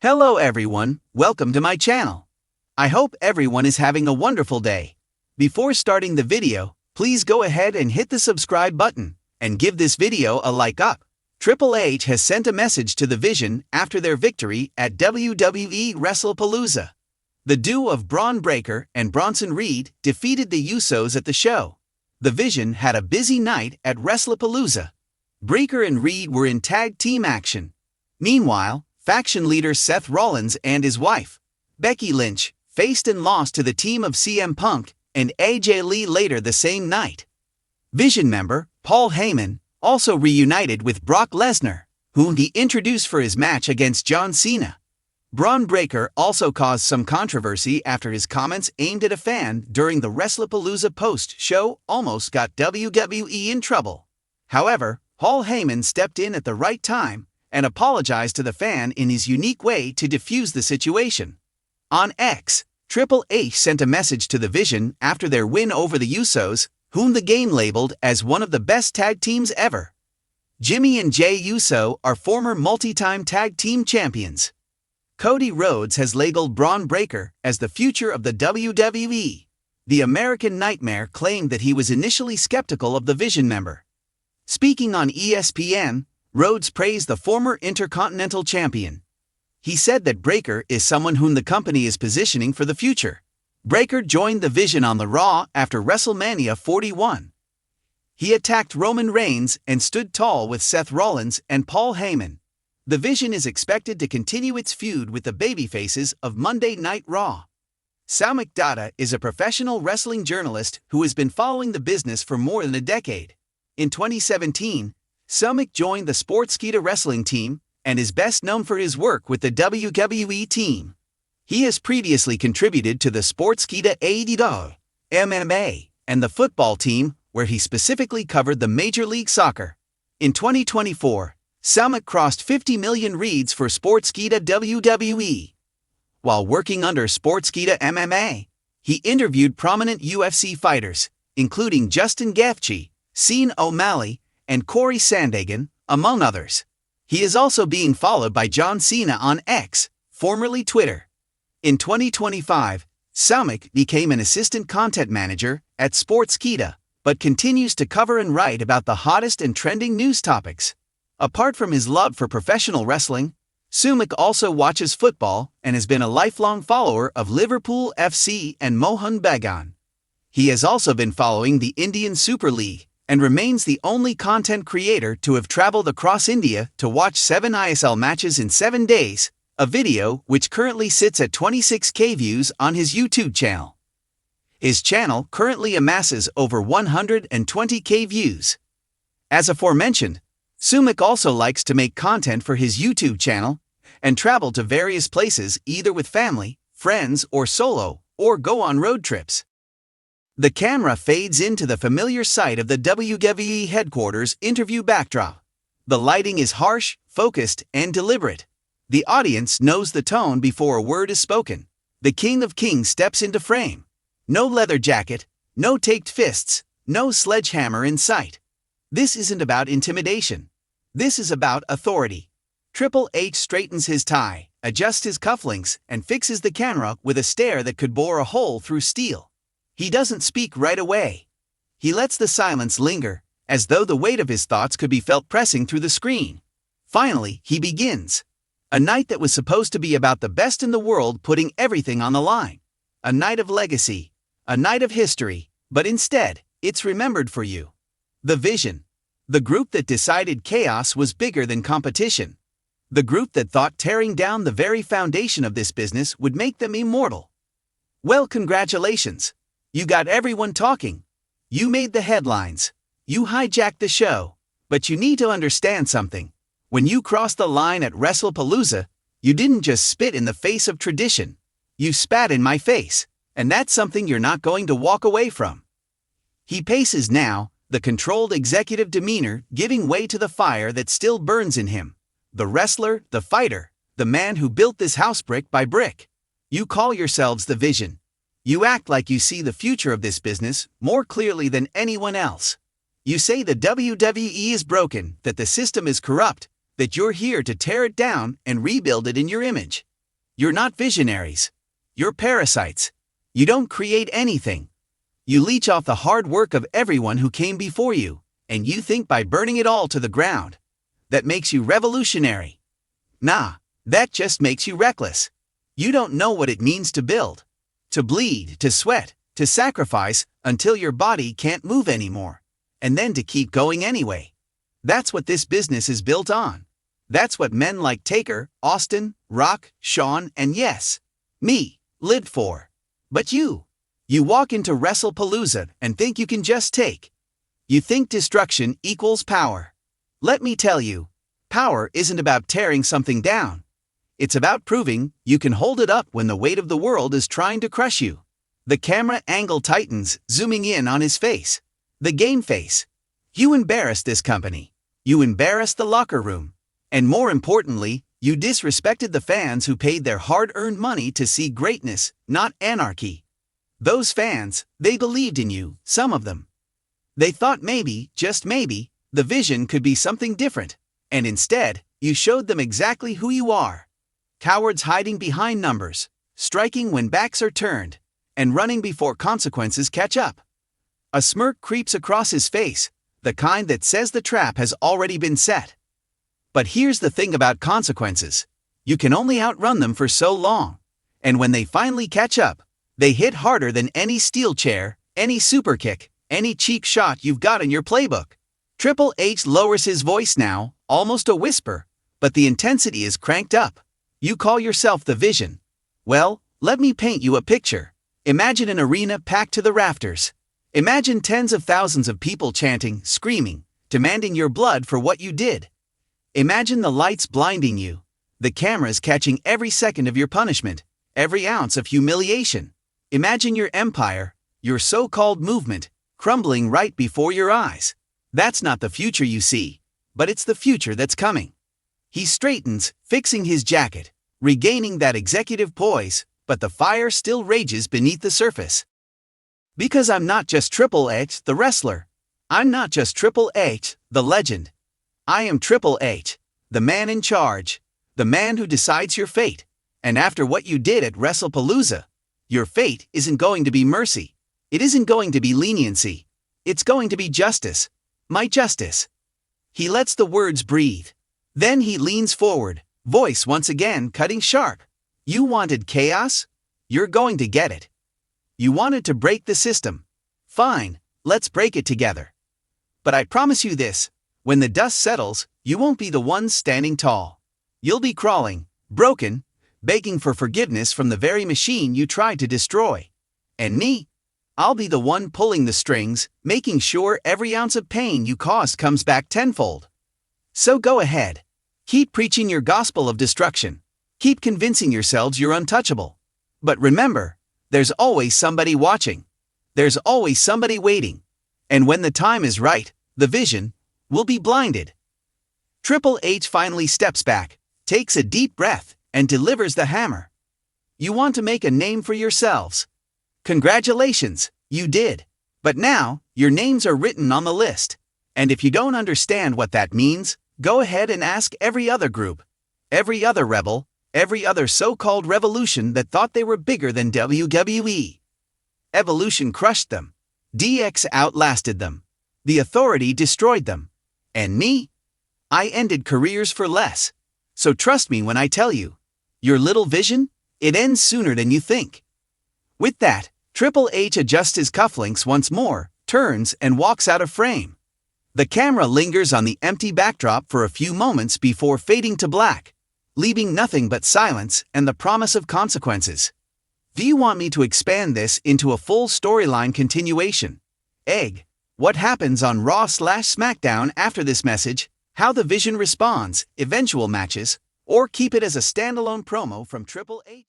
Hello everyone, welcome to my channel. I hope everyone is having a wonderful day. Before starting the video, please go ahead and hit the subscribe button and give this video a like up. Triple H has sent a message to the Vision after their victory at WWE WrestlePalooza. The duo of Braun Breaker and Bronson Reed defeated the Usos at the show. The Vision had a busy night at WrestlePalooza. Breaker and Reed were in tag team action. Meanwhile, faction leader Seth Rollins and his wife, Becky Lynch, faced and lost to the team of CM Punk and AJ Lee later the same night. Vision member Paul Heyman also reunited with Brock Lesnar, whom he introduced for his match against John Cena. Braun Breaker also caused some controversy after his comments aimed at a fan during the WrestlePalooza post-show almost got WWE in trouble. However, Paul Heyman stepped in at the right time and apologized to the fan in his unique way to defuse the situation. On X, Triple H sent a message to the Vision after their win over the Usos, whom the game labeled as one of the best tag teams ever. Jimmy and Jey Uso are former multi-time tag team champions. Cody Rhodes has labeled Braun Breaker as the future of the WWE. The American Nightmare claimed that he was initially skeptical of the Vision member. Speaking on ESPN, Rhodes praised the former Intercontinental Champion. He said that Breaker is someone whom the company is positioning for the future. Breaker joined the Vision on the Raw after WrestleMania 41. He attacked Roman Reigns and stood tall with Seth Rollins and Paul Heyman. The Vision is expected to continue its feud with the babyfaces of Monday Night Raw. Samik Datta is a professional wrestling journalist who has been following the business for more than a decade. In 2017, Samik joined the Sportskeeda wrestling team and is best known for his work with the WWE team. He has previously contributed to the Sportskeeda AEW, MMA, and the football team, where he specifically covered the Major League Soccer. In 2024, Samik crossed 50 million reads for Sportskeeda WWE. While working under Sportskeeda MMA, he interviewed prominent UFC fighters, including Justin Gaethje, Sean O'Malley, and Corey Sandhagen, among others. He is also being followed by John Cena on X, formerly Twitter. In 2025, Samik became an assistant content manager at Sportskeeda, but continues to cover and write about the hottest and trending news topics. Apart from his love for professional wrestling, Samik also watches football and has been a lifelong follower of Liverpool FC and Mohun Bagan. He has also been following the Indian Super League and remains the only content creator to have traveled across India to watch 7 ISL matches in 7 days, a video which currently sits at 26K views on his YouTube channel. His channel currently amasses over 120K views. As aforementioned, Samik also likes to make content for his YouTube channel and travel to various places either with family, friends, or solo, or go on road trips. The camera fades into the familiar sight of the WWE headquarters interview backdrop. The lighting is harsh, focused, and deliberate. The audience knows the tone before a word is spoken. The King of Kings steps into frame. No leather jacket, no taped fists, no sledgehammer in sight. This isn't about intimidation. This is about authority. Triple H straightens his tie, adjusts his cufflinks, and fixes the camera with a stare that could bore a hole through steel. He doesn't speak right away. He lets the silence linger, as though the weight of his thoughts could be felt pressing through the screen. Finally, he begins. A night that was supposed to be about the best in the world putting everything on the line. A night of legacy. A night of history. But instead, it's remembered for you. The Vision. The group that decided chaos was bigger than competition. The group that thought tearing down the very foundation of this business would make them immortal. Well, congratulations. You got everyone talking. You made the headlines. You hijacked the show. But you need to understand something. When you crossed the line at WrestlePalooza, you didn't just spit in the face of tradition. You spat in my face, and that's something you're not going to walk away from. He paces now, the controlled executive demeanor giving way to the fire that still burns in him. The wrestler, the fighter, the man who built this house brick by brick. You call yourselves the Vision. You act like you see the future of this business more clearly than anyone else. You say the WWE is broken, that the system is corrupt, that you're here to tear it down and rebuild it in your image. You're not visionaries. You're parasites. You don't create anything. You leech off the hard work of everyone who came before you, and you think by burning it all to the ground, that makes you revolutionary. Nah, that just makes you reckless. You don't know what it means to build, to bleed, to sweat, to sacrifice until your body can't move anymore, and then to keep going anyway. That's what this business is built on. That's what men like Taker, Austin, Rock, Shawn, and yes, me, lived for. But you walk into WrestlePalooza and think you can just take. You think destruction equals power. Let me tell you, power isn't about tearing something down. It's about proving you can hold it up when the weight of the world is trying to crush you. The camera angle tightens, zooming in on his face. The game face. You embarrassed this company. You embarrassed the locker room. And more importantly, you disrespected the fans who paid their hard-earned money to see greatness, not anarchy. Those fans, they believed in you, some of them. They thought maybe, just maybe, the vision could be something different. And instead, you showed them exactly who you are. Cowards hiding behind numbers, striking when backs are turned, and running before consequences catch up. A smirk creeps across his face, the kind that says the trap has already been set. But here's the thing about consequences. You can only outrun them for so long. And when they finally catch up, they hit harder than any steel chair, any super kick, any cheap shot you've got in your playbook. Triple H lowers his voice now, almost a whisper, but the intensity is cranked up. You call yourself the Vision. Well, let me paint you a picture. Imagine an arena packed to the rafters. Imagine tens of thousands of people chanting, screaming, demanding your blood for what you did. Imagine the lights blinding you, the cameras catching every second of your punishment, every ounce of humiliation. Imagine your empire, your so-called movement, crumbling right before your eyes. That's not the future you see, but it's the future that's coming. He straightens, fixing his jacket, regaining that executive poise, but the fire still rages beneath the surface. Because I'm not just Triple H, the wrestler. I'm not just Triple H, the legend. I am Triple H, the man in charge, the man who decides your fate. And after what you did at WrestlePalooza, your fate isn't going to be mercy. It isn't going to be leniency. It's going to be justice. My justice. He lets the words breathe. Then he leans forward, voice once again cutting sharp. You wanted chaos? You're going to get it. You wanted to break the system. Fine, let's break it together. But I promise you this. When the dust settles, you won't be the one standing tall. You'll be crawling, broken, begging for forgiveness from the very machine you tried to destroy. And me? I'll be the one pulling the strings, making sure every ounce of pain you caused comes back tenfold. So go ahead. Keep preaching your gospel of destruction. Keep convincing yourselves you're untouchable. But remember, there's always somebody watching. There's always somebody waiting. And when the time is right, the Vision will be blinded. Triple H finally steps back, takes a deep breath, and delivers the hammer. You want to make a name for yourselves. Congratulations, you did. But now, your names are written on the list. And if you don't understand what that means, go ahead and ask every other group, every other rebel, every other so-called revolution that thought they were bigger than WWE. Evolution crushed them. DX outlasted them. The Authority destroyed them. And me? I ended careers for less. So trust me when I tell you, your little vision, it ends sooner than you think. With that, Triple H adjusts his cufflinks once more, turns and walks out of frame. The camera lingers on the empty backdrop for a few moments before fading to black, leaving nothing but silence and the promise of consequences. Do you want me to expand this into a full storyline continuation? Egg. What happens on Raw/SmackDown after this message, how the Vision responds, eventual matches, or keep it as a standalone promo from Triple H?